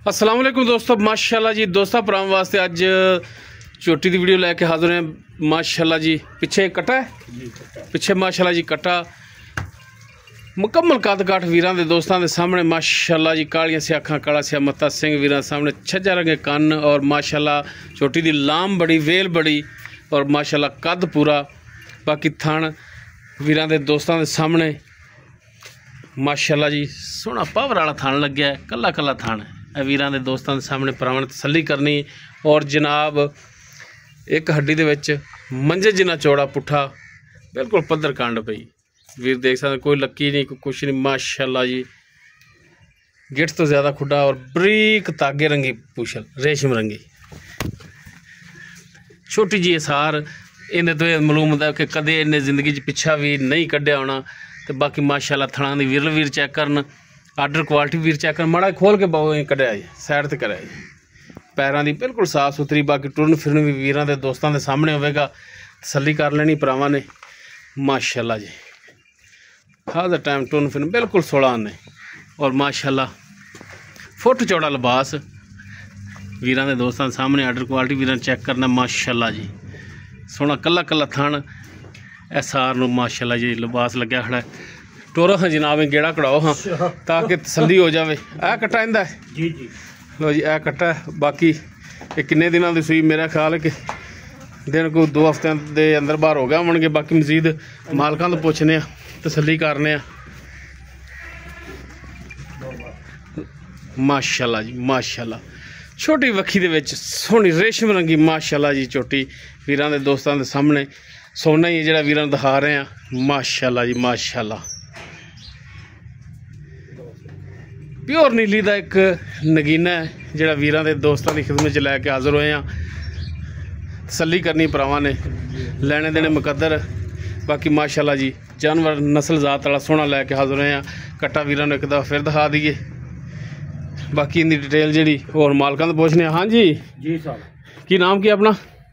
अस्सलाम वालेकुम दोस्तों, माशाल्लाह जी दोस्तों भरावां वास्ते अज झोटी की वीडियो लैके हाजिर हैं। माशाल्लाह जी पिछे कट्टा है, पिछे माशाल्लाह जी कट्टा मुकम्मल कद काठ वीरां दे दोस्तां दे सामने। माशाल्लाह जी कालियां से अखां काला से मत्ता सिंह वीरां सामने, छज्जा रंगे कन और माशाल्लाह झोटी दी लाम बड़ी वेल बड़ी और माशाल्लाह कद पूरा। बाकी थान वीरां दे दोस्तां दे सामने माशाल्लाह जी सोहना पावर वाला थान लग्या है, कला कला थान है। वीरां दे दोस्तां दे सामने भरावां तसल्ली करनी और जनाब एक हड्डी दे विच मंजे जिन्ना चौड़ा पुट्ठा बिल्कुल पद्धर कांड पई। वीर देख सकते कोई लक्की नहीं, कोई कुछ नहीं। माशाल्लाह जी गिट्ठ तो ज़्यादा खुड्डा और बरीक धागे रंगी पूछल रेशम रंगी छोटी जी सार। इन्हें तो मालूम होता कि कदे इन्हें जिंदगी पिछा भी नहीं कढ़िया होना। तो बाकी माशाल्लाह थणा दी विरल वीर चैक करन, आर्डर क्वालिटी वीर चैक करन, माड़ा खोल के बाबू कढ़िया जी साइड ते कराया जी। पैरों की बिल्कुल साफ सुथरी। बाकी टुरन फिरन भी वीरां दे दोस्तां दे सामने होवेगा, तसल्ली कर लेनी भरावां ने। माशाल्लाह जी हर द टाइम टुरन फिरन बिल्कुल 16 ने और माशाल्लाह फुट चौड़ा लिबास वीरां दे दोस्तां दे सामने। आर्डर क्वालिटी वीरां चैक करना। माशाल्लाह जी सोहना कला कला थान सार नूं माशाल्लाह जी लिबास लग्या खड़ा है। टोरो हाँ जनाब गेड़ा कढ़ाओ हाँ ताकि तसल्ली हो जाए। आ कट्टा इंदा है जी जी लो जी, आ कट्टा है। बाकी ये किन्ने दिनों की सूई, मेरा ख्याल है कि दिन को 2 हफ्तों के अंदर बाहर हो गए होंगे। बाकी मजीद मालकां तो पुछने तसल्ली करने। माशाल्लाह जी माशाल्लाह छोटी वक्खी दे विच सोहनी रेशम रंगी माशाल्लाह जी झोटी वीरां दे दोस्तां दे सामने। सोना ही जिहड़ा वीरां दिखा रहे हैं। माशाल्लाह जी माशाल्लाह प्योर नीली का एक नगीना है जिहड़ा वीरां दे दोस्तां की खिदमत च लैके हाज़र होए हैं। तसल्ली करनी भरावां ने, लैने देने मुकद्दर। बाकी माशाल्लाह जी जानवर नस्ल जात वाला सोहना लैके हाज़र होए हैं। कट्टा वीरां नूं एक दफ़ा फिर दिखा दईए। बाकी इनकी डिटेल जी होर मालकां तो पुछने। हाँ जी जी साहब, की नाम की अपना?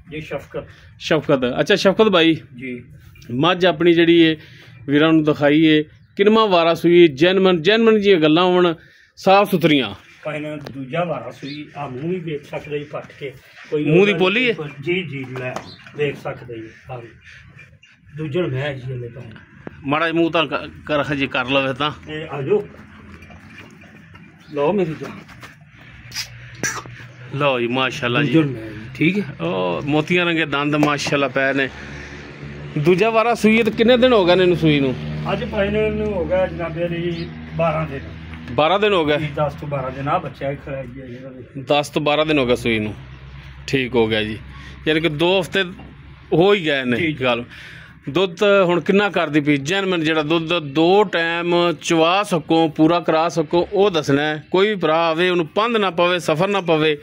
जी शफकत। शफकत, अच्छा शफकत भाई जी मझ अपनी जी वीरां नूं दिखाई है किनवा वारा सूई जैनमन जी गल्लां होण साफ सुथरियां। पहिना दूजा वारा सूई आ मूंह भी देख सकदे जी पट के कोई मूंह दी पोली है जी जी ले देख सकदे जी। आ दूजन मैं जी ले पाए माड़ा मूँह तो कर जी कर लवे तां ए आजो लो मेरी जान लो जी माशाल्लाह जी दूजन मैं ठीक है। ओ मोतियां रंगे दंद माशाल्लाह पै ने। दूजा वारा सूई है तो किन्ने दिन हो गए इन्हूं सूई नूं? अज पहिने नूं हो गया जनाबे जी 12 दिन। 12 दिन हो गए? 10 तो 12 दिन। आ बच्चा ही खड़ा है 10 तो 12 दिन हो गए सूई नूं। ठीक हो गया जी, यानी कि 2 हफ्ते हो ही गए ने। गल दुध हुण किन्ना करदी पई जैनमन जिहड़ा दुध 2 टाइम चवा सको पूरा करा सको वो दसना है। कोई भी भरा आवे उन्हें पंध ना पवे सफ़र ना पवे,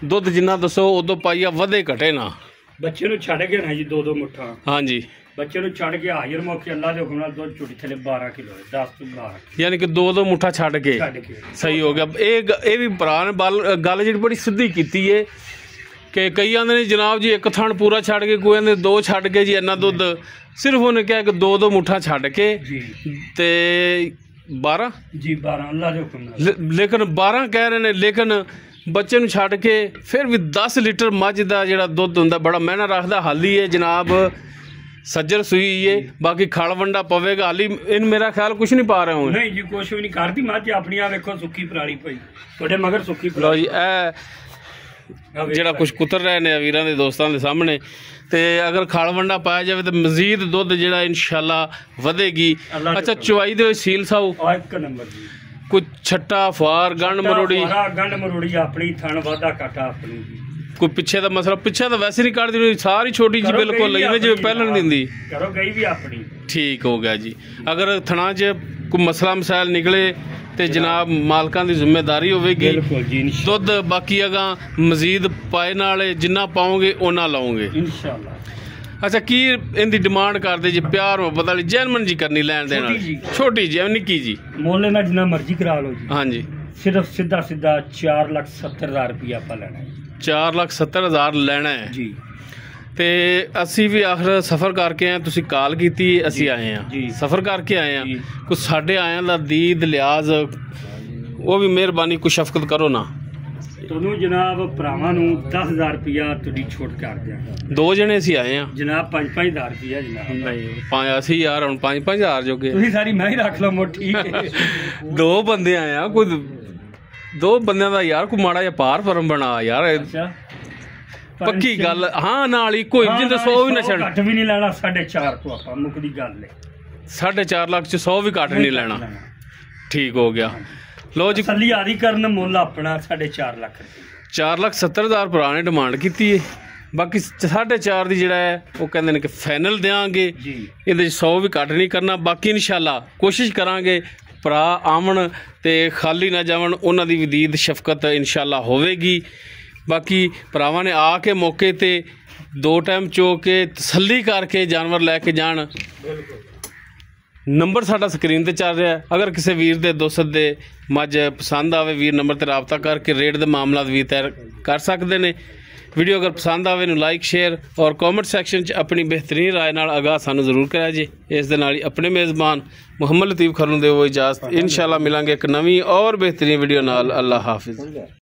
दुध जिन्ना दसो उदों पाइया वधे घटे ना। बच्चे नूं छड्ड के ना जी 2-2 मुठ्ठा। हाँ जी बच्चे नूं छड्ड के हाजिर मौके अल्लाह दे हुक्म नाल दुध झोटी थले 12 किलो है। 10 तो 12 यानी कि 2-2 मुठ्ठा छड्ड के सही हो गया। ये भी भरा ने गल जी बड़ी सिद्धी कीती है कि कई आंदे ने जनाब जी एक थण पूरा छड्ड के, कोई आंदे 2 छड्ड के जी इन्ना दुध। सिर्फ उन्हें कहा कि 2-2 मुठ्ठा छड्ड के ते 12 जी 12 अल्लाह दे हुक्म नाल। लेकिन 12 कह रहे ने, लेकिन बच्चे नूं छड्ड के फिर भी 10 लीटर मझ का जिहड़ा दुध हुंदा बड़ा महना रखदा। हाली है जनाब सज्जर सूई है। बाकी खल वंडा पवेगा हाली इन मेरा ख्याल कुछ नहीं पा रहे हो नहीं जी कुछ भी नहीं करती मझ अपनी। आ वेखो सुक्की पराली पई थोड़े मगर सुक्की लो जी जिहड़ा कुछ कुतर रहे ने वीरां दे दोस्तां दे सामने। ते अगर खल वंडा पाया जाए तो मजीद दुध जिहड़ा इंशाल्लाह वधेगी। अच्छा चवाई दे सील साऊ एक नंबर जी। कुछ छट्टा फार गंड मरोड़ी अपनी थण वाधा काटा अपनी। कोई पिछे का मसला पिछे तो वैसे नहीं काटती सारी छोटी जी बिल्कुल जिवें पहले नहीं दिंदी। करो गई भी अपनी। ठीक हो गया जी। अगर थणा च कोई मसला मसाइल निकले तो जनाब मालकां की जिम्मेदारी होगी। दुध बाकी अगां मजीद पाए नाल जिन्ना पाओगे उन्ना लाओगे इंशाअल्लाह। अच्छा की इनकी डिमांड करते जी? प्यार मोहब्बत वाली जैनमन जी करनी लैन देन वाली छोटी जी निक्की जी मोले ना जिन्ना मर्जी करा लो जी। हाँ जी सिर्फ सीधा 4,70,000 रुपया आप लेना है। 4,70,000 लेना है जी। तो असी भी आखिर सफ़र करके आए, तुसी कॉल की असी आए हैं सफ़र करके आए हैं। कुछ साढ़े आया का दीद लिहाज वो भी मेहरबानी कुछ शफकत करो ना। ਤੁਹਾਨੂੰ ਜਨਾਬ ਭਰਾਵਾਂ ਨੂੰ 10,000 ਰੁਪਇਆ ਤੁਹਾਡੀ ਛੋਟ ਕਰ ਦਿਆਂਗਾ। 2 ਜਣੇ ਅਸੀਂ ਆਏ ਆ ਜਨਾਬ 5-5,000 ਰੁਪਇਆ ਜਨਾਬ। ਨਹੀਂ ਅਸੀਂ ਯਾਰ ਹੁਣ 5-5 ਜੋਗੇ ਤੁਸੀਂ ਸਾਰੀ ਮੈਂ ਹੀ ਰੱਖ ਲਓ ਮੋਟੀ। 2 ਬੰਦੇ ਆਏ ਆ, ਕੋਈ 2 ਬੰਦਿਆਂ ਦਾ ਯਾਰ ਕੋਈ ਮਾੜਾ ਜਿਹਾ ਪਾਰ ਫਰਮ ਬਣਾ ਯਾਰ। ਅੱਛਾ ਪੱਕੀ ਗੱਲ ਹਾਂ, ਨਾਲ ਹੀ ਕੋਈ ਜਿੰਦੇ 100 ਵੀ ਨਾ ਛੱਡ। ਘੱਟ ਵੀ ਨਹੀਂ ਲੈਣਾ 4.5 ਤੋਂ ਆਪਾਂ ਮੁੱਕਦੀ ਗੱਲ ਹੈ। 4.5 ਲੱਖ ਚ 100 ਵੀ ਘੱਟ ਨਹੀਂ ਲੈਣਾ। ਠੀਕ ਹੋ ਗਿਆ। ਲੋ ਜੀ ਤਸੱਲੀ ਆਦੀ ਕਰਨ ਮੁੱਲ ਆਪਣਾ 4.5 ਲੱਖ ਰੁਪਏ। 4,70,000 ਭਰਾ ਨੇ ਡਿਮਾਂਡ ਕੀਤੀ ਹੈ। ਬਾਕੀ 4.5 ਦੀ ਜਿਹੜਾ ਹੈ ਉਹ ਕਹਿੰਦੇ ਨੇ ਕਿ ਫਾਈਨਲ ਦੇਵਾਂਗੇ ਜੀ। ਇਹਦੇ 'ਚ 100 ਵੀ ਘੱਟ ਨਹੀਂ ਕਰਨਾ। ਬਾਕੀ ਇਨਸ਼ਾਅੱਲਾ ਕੋਸ਼ਿਸ਼ ਕਰਾਂਗੇ ਭਰਾ ਆਵਣ ਤੇ ਖਾਲੀ ਨਾ ਜਾਵਣ, ਉਹਨਾਂ ਦੀ ਵਦੀਦ ਸ਼ਫਕਤ ਇਨਸ਼ਾਅੱਲਾ ਹੋਵੇਗੀ। ਬਾਕੀ ਭਰਾਵਾਂ ਨੇ ਆ ਕੇ ਮੌਕੇ ਤੇ 2 ਟਾਈਮ ਚੋ ਕੇ ਤਸੱਲੀ ਕਰਕੇ ਜਾਨਵਰ ਲੈ ਕੇ ਜਾਣ। ਨੰਬਰ ਸਾਡਾ ਸਕਰੀਨ ਤੇ ਚੱਲ ਰਿਹਾ। ਅਗਰ ਕਿਸੇ ਵੀਰ ਦੇ ਦੋਸਤ ਦੇ ਮੱਝ ਪਸੰਦ ਆਵੇ, ਵੀਰ ਨੰਬਰ ਤੇ ਰਾਬਤਾ ਕਰਕੇ ਰੇਟ ਦੇ ਮਾਮਲਾਤ ਵੀ ਤੈਅ ਕਰ ਸਕਦੇ ਨੇ। ਵੀਡੀਓ ਅਗਰ ਪਸੰਦ ਆਵੇ ਨੂੰ ਲਾਈਕ ਸ਼ੇਅਰ ਔਰ ਕਮੈਂਟ ਸੈਕਸ਼ਨ 'ਚ ਆਪਣੀ ਬਿਹਤਰੀਨ ਰਾਏ ਨਾਲ ਆਗਾਹ ਸਾਨੂੰ ਜ਼ਰੂਰ ਕਰਿਆ ਜੀ। ਇਸ ਦੇ ਨਾਲ ਹੀ ਆਪਣੇ ਮੇਜ਼ਬਾਨ ਮੁਹੰਮਦ ਲਤੀਫ ਖਰ ਨੂੰ ਦਿਓ ਇਜਾਜ਼ਤ। ਇਨਸ਼ਾਅੱਲਾ ਮਿਲਾਂਗੇ ਇੱਕ ਨਵੀਂ ਔਰ ਬਿਹਤਰੀਨ ਵੀਡੀਓ ਨਾਲ। ਅੱਲਾ ਹਾਫਿਜ਼।